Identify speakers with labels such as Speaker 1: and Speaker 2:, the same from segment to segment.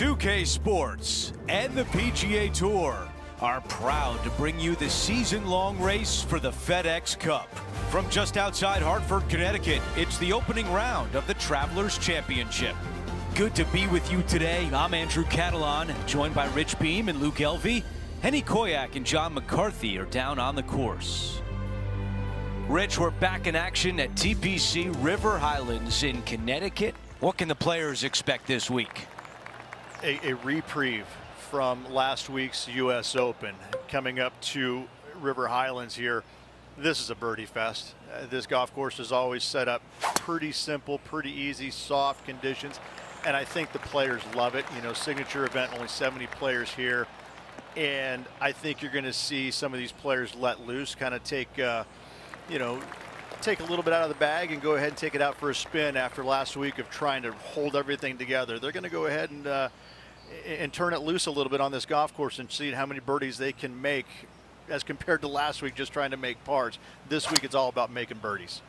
Speaker 1: 2K Sports and the PGA Tour are proud to bring you the season-long race for the FedEx Cup. From just outside Hartford, Connecticut, it's the opening round of the Travelers Championship. Good to be with you today. I'm Andrew Catalan, joined by Rich Beam and Luke Elvey. Henny Koyak and John McCarthy are down on the course. Rich, we're back in action at TPC River Highlands in Connecticut. What can the players expect this week?
Speaker 2: A reprieve from last week's U.S. Open. Coming up to River Highlands here, this is a birdie fest. This golf course is always set up pretty simple, pretty easy, soft conditions, and I think the players love it. You know, signature event, only 70 players here, and I think you're going to see some of these players let loose, kind of take a little bit out of the bag and go ahead and take it out for a spin after last week of trying to hold everything together. They're going to go ahead and turn it loose a little bit on this golf course and see how many birdies they can make as compared to last week just trying to make pars. This week it's all about making birdies.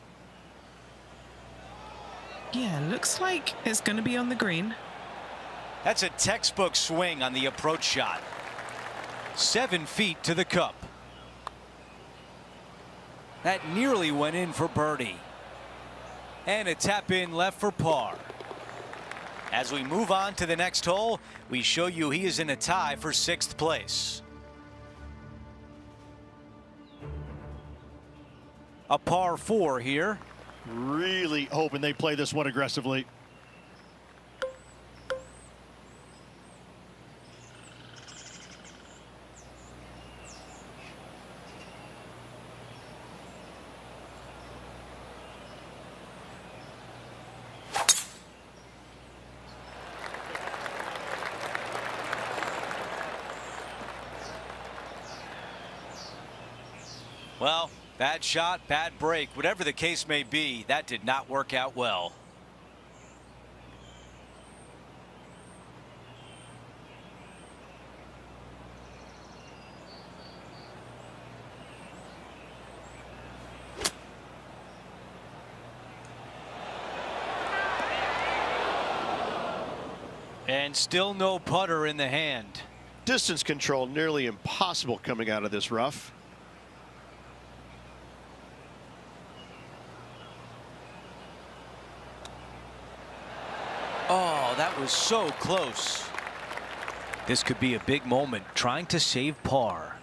Speaker 3: Yeah, looks like it's going to be on the green.
Speaker 1: That's a textbook swing on the approach shot. 7 feet to the cup. That nearly went in for birdie. And a tap in left for par. As we move on to the next hole, we show you he is in a tie for 6th place. A par 4 here.
Speaker 2: Really hoping they play this one aggressively.
Speaker 1: Well, bad shot, bad break, whatever the case may be, that did not work out well. And still no putter in the hand.
Speaker 2: Distance control nearly impossible coming out of this rough.
Speaker 1: Oh, that was so close. This could be a big moment, trying to save par.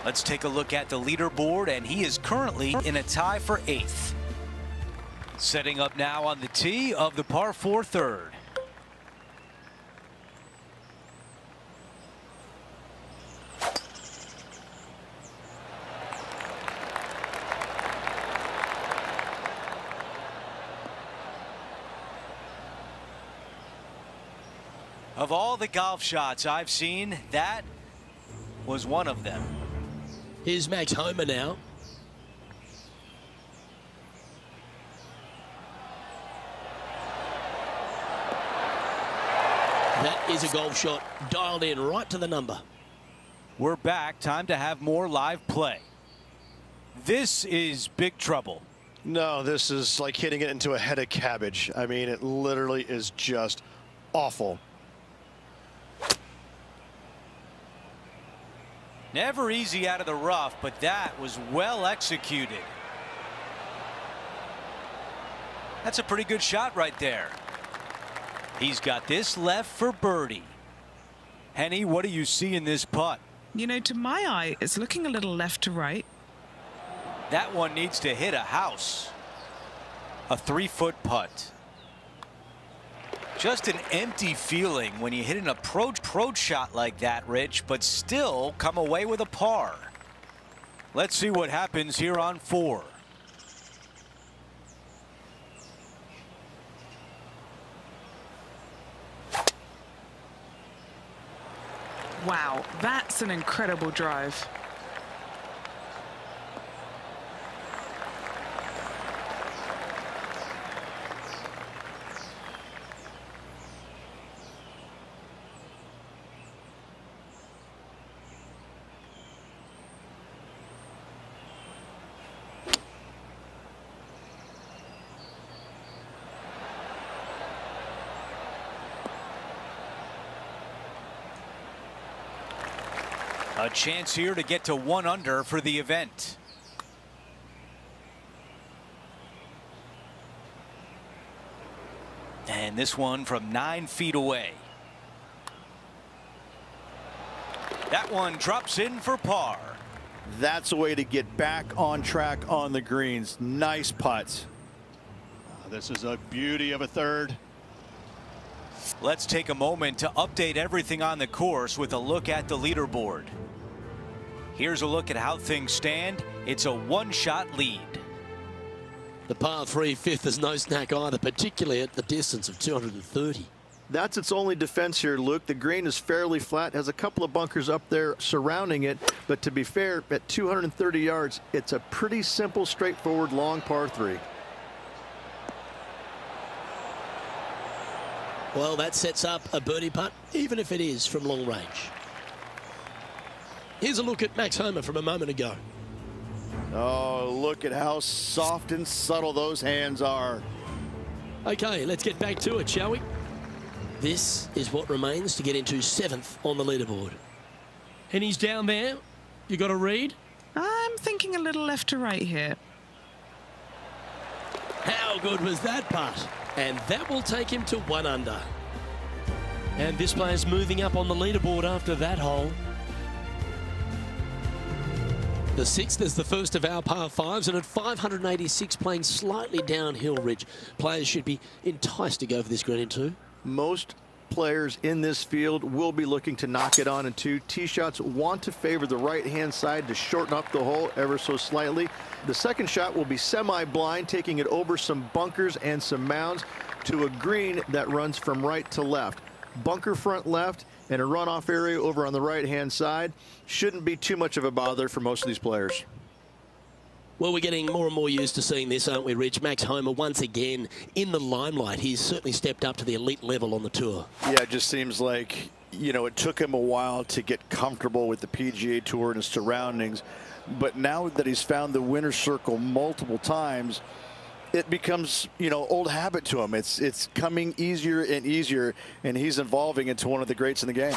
Speaker 1: Let's take a look at the leaderboard, and he is currently in a tie for 8th. Setting up now on the tee of the par 4 third. Of all the golf shots I've seen, that was one of them.
Speaker 4: Here's Max Homer now. That is a golf shot dialed in right to the number.
Speaker 1: We're back. Time to have more live play. This is big trouble.
Speaker 2: No, this is like hitting it into a head of cabbage. I mean, it literally is just awful.
Speaker 1: Never easy out of the rough, but that was well executed. That's a pretty good shot right there. He's got this left for birdie. Henny, what do you see in this putt?
Speaker 3: You know, to my eye, it's looking a little left to right.
Speaker 1: That one needs to hit a house. A 3-foot putt. Just an empty feeling when you hit an approach shot like that, Rich, but still come away with a par. Let's see what happens here on 4.
Speaker 3: Wow, that's an incredible drive.
Speaker 1: A chance here to get to 1 under for the event. And this one from 9 feet away. That one drops in for par.
Speaker 2: That's a way to get back on track on the greens. Nice putts. This is a beauty of a third.
Speaker 1: Let's take a moment to update everything on the course with a look at the leaderboard. Here's a look at how things stand. It's a 1-shot lead.
Speaker 4: The par 3 fifth is no snack either, particularly at the distance of 230.
Speaker 2: That's its only defense here, Luke. The green is fairly flat, has a couple of bunkers up there surrounding it, but to be fair, at 230 yards, it's a pretty simple, straightforward, long par 3.
Speaker 4: Well, that sets up a birdie putt, even if it is from long range. Here's a look at Max Homa from a moment ago.
Speaker 2: Oh, look at how soft and subtle those hands are.
Speaker 4: Okay, let's get back to it, shall we? This is what remains to get into 7th on the leaderboard. And he's down there. You got a read?
Speaker 3: I'm thinking a little left to right here.
Speaker 4: How good was that putt? And that will take him to 1 under. And this player's moving up on the leaderboard after that hole. The 6th is the first of our par 5s, and at 586 playing slightly downhill ridge, players should be enticed to go for this green in 2.
Speaker 2: Most players in this field will be looking to knock it on in 2. Tee shots want to favor the right-hand side to shorten up the hole ever so slightly. The second shot will be semi-blind, taking it over some bunkers and some mounds to a green that runs from right to left. Bunker front left and a runoff area over on the right-hand side. Shouldn't be too much of a bother for most of these players.
Speaker 4: Well, we're getting more and more used to seeing this, aren't we, Rich? Max Homa once again in the limelight. He's certainly stepped up to the elite level on the tour.
Speaker 2: Yeah, it just seems like, you know, it took him a while to get comfortable with the PGA Tour and his surroundings. But now that he's found the winner's circle multiple times, it becomes, you know, old habit to him. It's coming easier and easier, and he's evolving into one of the greats in the game.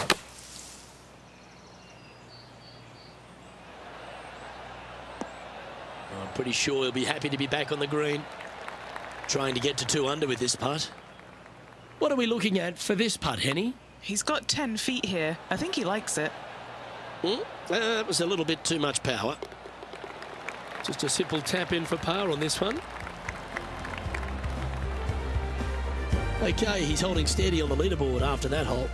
Speaker 4: I'm pretty sure he'll be happy to be back on the green, trying to get to 2 under with this putt. What are we looking at for this putt, Henny?
Speaker 3: He's got 10 feet here. I think he likes it.
Speaker 4: That was a little bit too much power. Just a simple tap in for par on this one. Okay, he's holding steady on the leaderboard after that hole.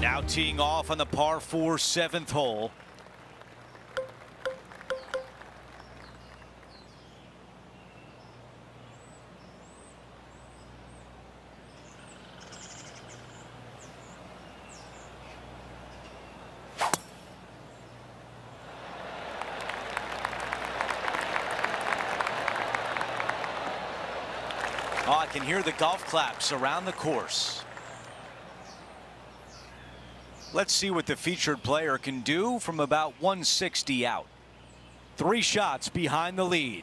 Speaker 1: Now teeing off on the par 4 7th hole. Oh, I can hear the golf claps around the course. Let's see what the featured player can do from about 160 out. 3 shots behind the lead.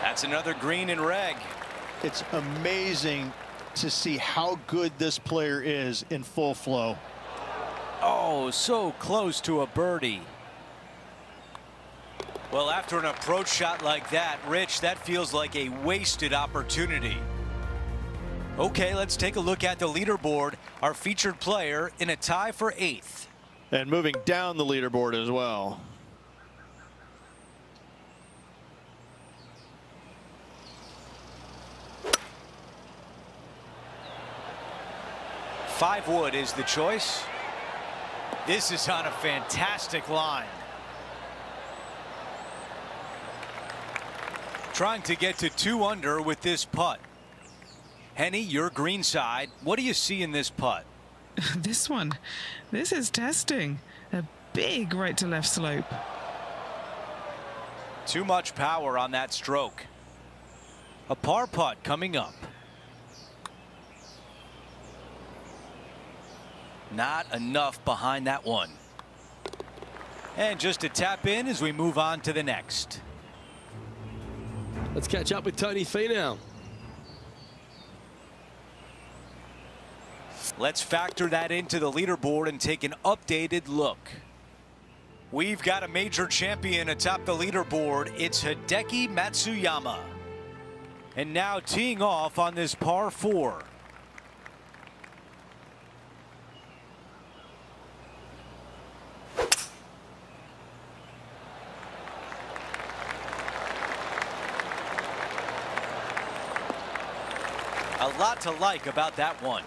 Speaker 1: That's another green and reg.
Speaker 2: It's amazing to see how good this player is in full flow.
Speaker 1: Oh, so close to a birdie. Well, after an approach shot like that, Rich, that feels like a wasted opportunity. Okay, let's take a look at the leaderboard. Our featured player in a tie for 8th.
Speaker 2: And moving down the leaderboard as well.
Speaker 1: Five wood is the choice. This is on a fantastic line. Trying to get to 2 under with this putt. Henny, your green side. What do you see in this putt?
Speaker 3: This one. This is testing. A big right to left slope.
Speaker 1: Too much power on that stroke. A par putt coming up. Not enough behind that one. And just a tap in as we move on to the next.
Speaker 4: Let's catch up with Tony Finau.
Speaker 1: Let's factor that into the leaderboard and take an updated look. We've got a major champion atop the leaderboard. It's Hideki Matsuyama. And now teeing off on this par 4. A lot to like about that one.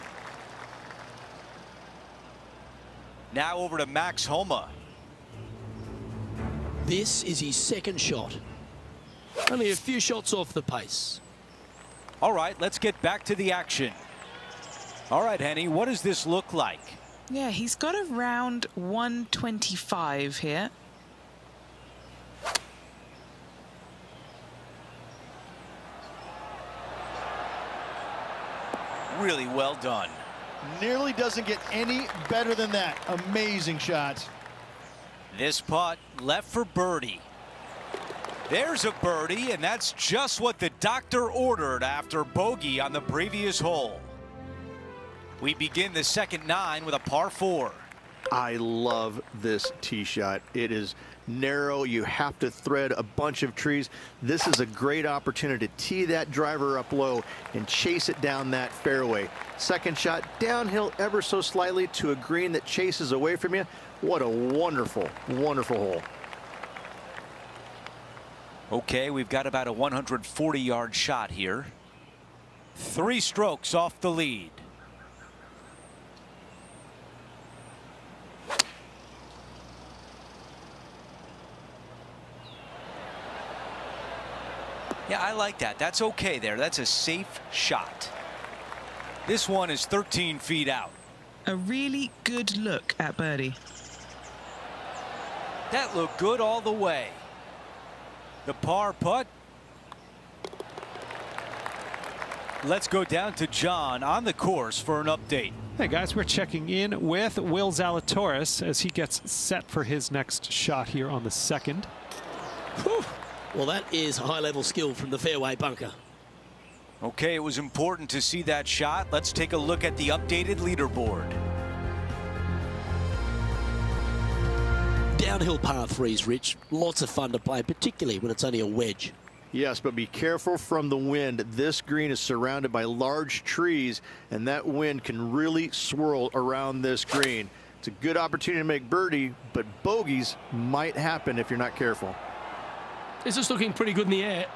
Speaker 1: Now over to Max Homa.
Speaker 4: This is his second shot. Only a few shots off the pace.
Speaker 1: All right, let's get back to the action. All right, Henny, what does this look like?
Speaker 3: Yeah, he's got around 125 here.
Speaker 1: Really well done.
Speaker 2: Nearly doesn't get any better than that. Amazing shot.
Speaker 1: This putt left for birdie. There's a birdie, and that's just what the doctor ordered after bogey on the previous hole. We begin the second 9 with a par 4.
Speaker 2: I love this tee shot. It is narrow. You have to thread a bunch of trees. This is a great opportunity to tee that driver up low and chase it down that fairway. Second shot downhill ever so slightly to a green that chases away from you. What a wonderful, wonderful hole.
Speaker 1: Okay, we've got about a 140-yard shot here. 3 strokes off the lead. Yeah, I like that. That's okay there. That's a safe shot. This one is 13 feet out.
Speaker 3: A really good look at birdie.
Speaker 1: That looked good all the way. The par putt. Let's go down to John on the course for an update.
Speaker 5: Hey guys, we're checking in with Will Zalatoris as he gets set for his next shot here on the second.
Speaker 4: Whew. Well, that is high-level skill from the fairway bunker.
Speaker 1: Okay, it was important to see that shot. Let's take a look at the updated leaderboard.
Speaker 4: Downhill par 3s, Rich. Lots of fun to play, particularly when it's only a wedge.
Speaker 2: Yes, but be careful from the wind. This green is surrounded by large trees, and that wind can really swirl around this green. It's a good opportunity to make birdie, but bogeys might happen if you're not careful.
Speaker 4: This is looking pretty good in the air.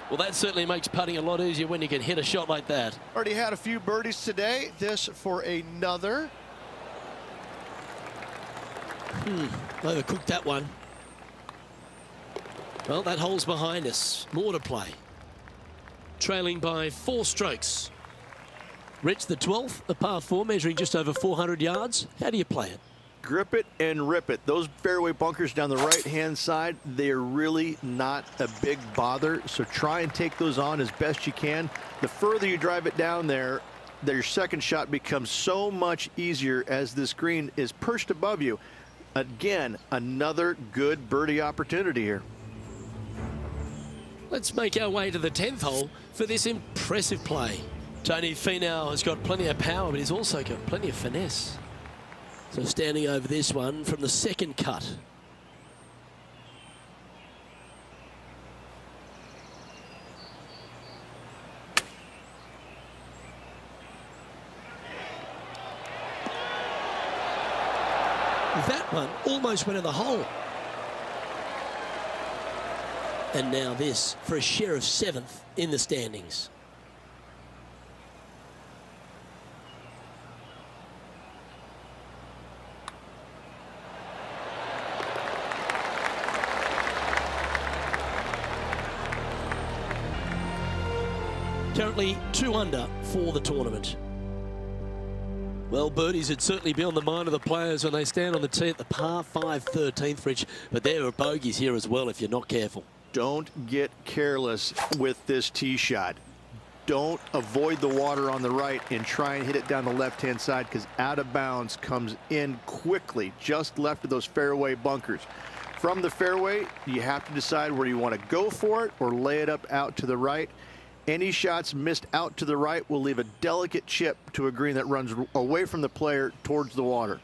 Speaker 4: Well, that certainly makes putting a lot easier when you can hit a shot like that.
Speaker 2: Already had a few birdies today. This for another.
Speaker 4: Overcooked that one. Well, that hole's behind us. More to play. Trailing by 4 strokes. Rich, the 12th, a par 4, measuring just over 400 yards. How do you play it?
Speaker 2: Grip it and rip it. Those fairway bunkers down the right-hand side, they're really not a big bother, so try and take those on as best you can. The further you drive it down there, your second shot becomes so much easier as this green is perched above you. Again, another good birdie opportunity here.
Speaker 4: Let's make our way to the 10th hole for this impressive play. Tony Finau has got plenty of power, but he's also got plenty of finesse. So standing over this one from the second cut. That one almost went in the hole. And now this for a share of 7th in the standings. Currently 2 under for the tournament. Well, birdies would certainly be on the mind of the players when they stand on the tee at the par 5 13th, Rich. But there are bogeys here as well if you're not careful.
Speaker 2: Don't get careless with this tee shot. don't avoid the water on the right and try and hit it down the left-hand side, because out of bounds comes in quickly, just left of those fairway bunkers. From the fairway, you have to decide where you want to go for it or lay it up out to the right. Any shots missed out to the right will leave a delicate chip to a green that runs away from the player towards the water.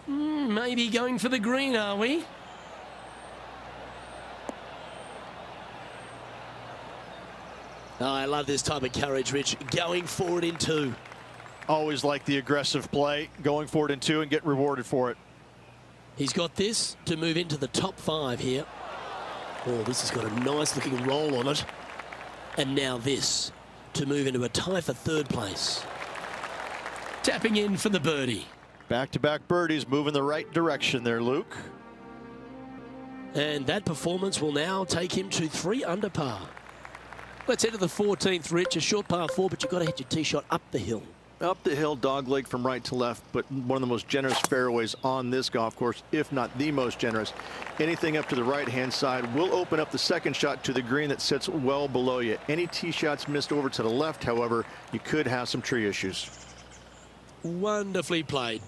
Speaker 4: Maybe going for the green, are we? Oh, I love this type of courage, Rich. Going forward in two.
Speaker 2: Always like the aggressive play, going forward in two and get rewarded for it.
Speaker 4: He's got this to move into the top 5 here. Oh, this has got a nice looking roll on it. And now this to move into a tie for 3rd place. Tapping in for the birdie.
Speaker 2: Back-to-back birdies, moving the right direction there, Luke.
Speaker 4: And that performance will now take him to 3 under par. Let's head to the 14th, Rich. A short par 4, but you've got to hit your tee shot up the hill.
Speaker 2: Up the hill, dogleg from right to left, but one of the most generous fairways on this golf course, if not the most generous. Anything up to the right-hand side will open up the second shot to the green that sits well below you. Any tee shots missed over to the left, however, you could have some tree issues.
Speaker 4: Wonderfully played.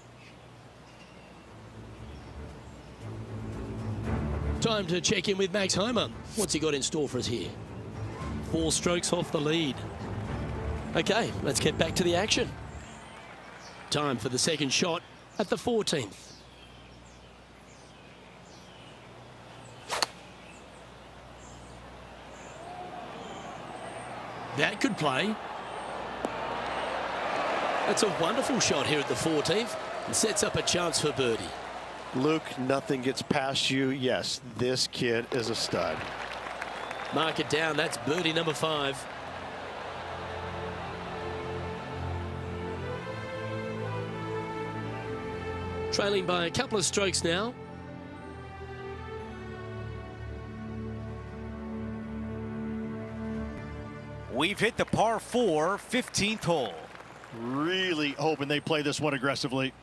Speaker 4: Time to check in with Max Homer. What's he got in store for us here? 4 strokes off the lead. Okay, let's get back to the action. Time for the second shot at the 14th. That could play. That's a wonderful shot here at the 14th and sets up a chance for birdie.
Speaker 2: Luke, nothing gets past you. Yes, this kid is a stud.
Speaker 4: Mark it down. That's birdie number 5. Trailing by a couple of strokes now.
Speaker 1: We've hit the par 4, 15th hole.
Speaker 2: Really hoping they play this one aggressively.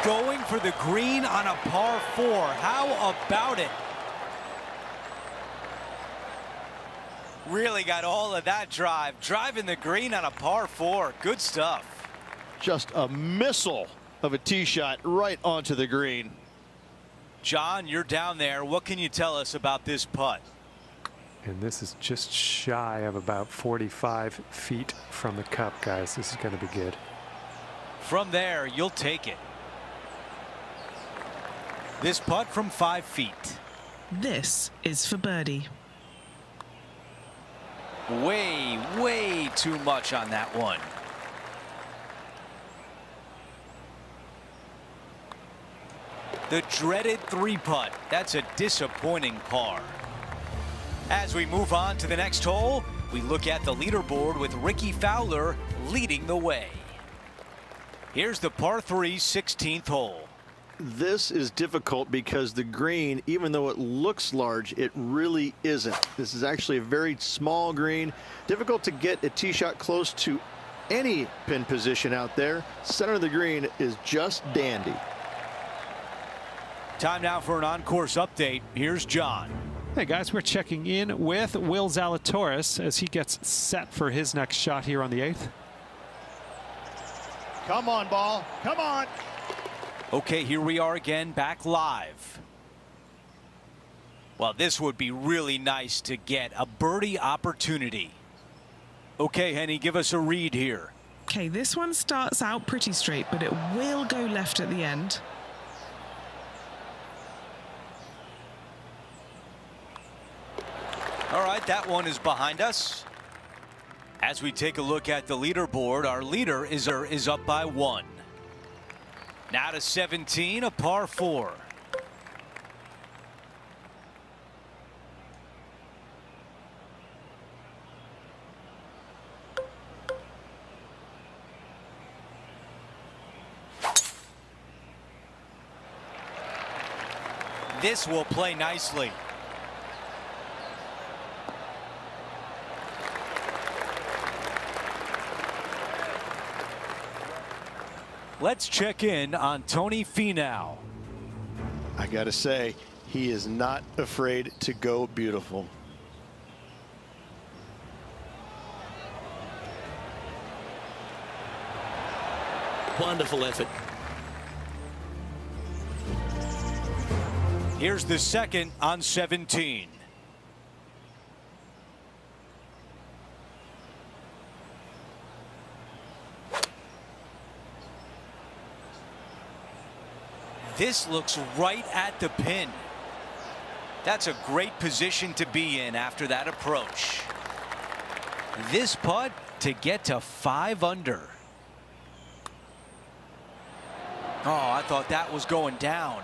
Speaker 1: Going for the green on a par 4. How about it? Really got all of that drive. Driving the green on a par 4. Good stuff.
Speaker 2: Just a missile of a tee shot right onto the green.
Speaker 1: John, you're down there. What can you tell us about this putt?
Speaker 5: And this is just shy of about 45 feet from the cup, guys. This is going to be good.
Speaker 1: From there, you'll take it. This putt from 5 feet.
Speaker 3: This is for birdie.
Speaker 1: Way too much on that one. The dreaded 3-putt. That's a disappointing par. As we move on to the next hole, we look at the leaderboard with Ricky Fowler leading the way. Here's the par 3, 16th hole.
Speaker 2: This is difficult because the green, even though it looks large, it really isn't. This is actually a very small green. Difficult to get a tee shot close to any pin position out there. Center of the green is just dandy.
Speaker 1: Time now for an on-course update. Here's John.
Speaker 5: Hey guys, we're checking in with Will Zalatoris as he gets set for his next shot here on the 8th.
Speaker 2: Come on, ball. Come on.
Speaker 1: Okay, here we are again, back live. Well, this would be really nice to get a birdie opportunity. Okay, Henny, give us a read here.
Speaker 3: Okay, this one starts out pretty straight, but it will go left at the end.
Speaker 1: All right, that one is behind us. As we take a look at the leaderboard, our leader is up by 1. Now to 17, a par 4. This will play nicely. Let's check in on Tony Finau.
Speaker 2: I got to say, he is not afraid to go beautiful.
Speaker 4: Wonderful effort.
Speaker 1: Here's the second on 17. This looks right at the pin. That's a great position to be in after that approach. This putt to get to 5 under. Oh, I thought that was going down.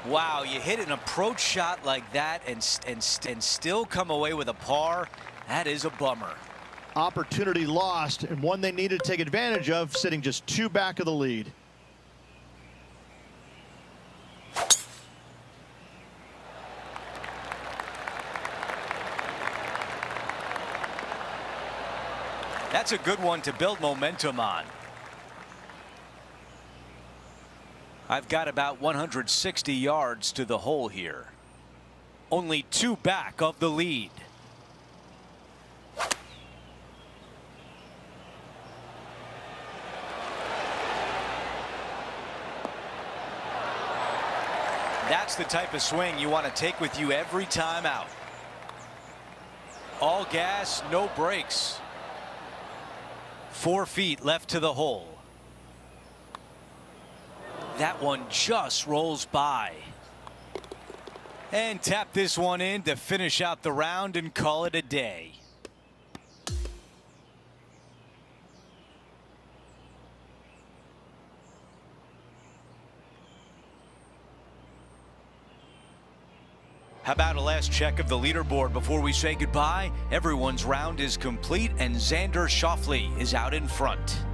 Speaker 1: Wow, you hit an approach shot like that and still come away with a par. That is a bummer.
Speaker 2: Opportunity lost, and one they needed to take advantage of, sitting just 2 back of the lead.
Speaker 1: That's a good one to build momentum on. I've got about 160 yards to the hole here. Only 2 back of the lead. That's the type of swing you want to take with you every time out. All gas, no brakes. 4 feet left to the hole. That one just rolls by. And tap this one in to finish out the round and call it a day. How about a last check of the leaderboard before we say goodbye? Everyone's round is complete and Xander Schauffele is out in front.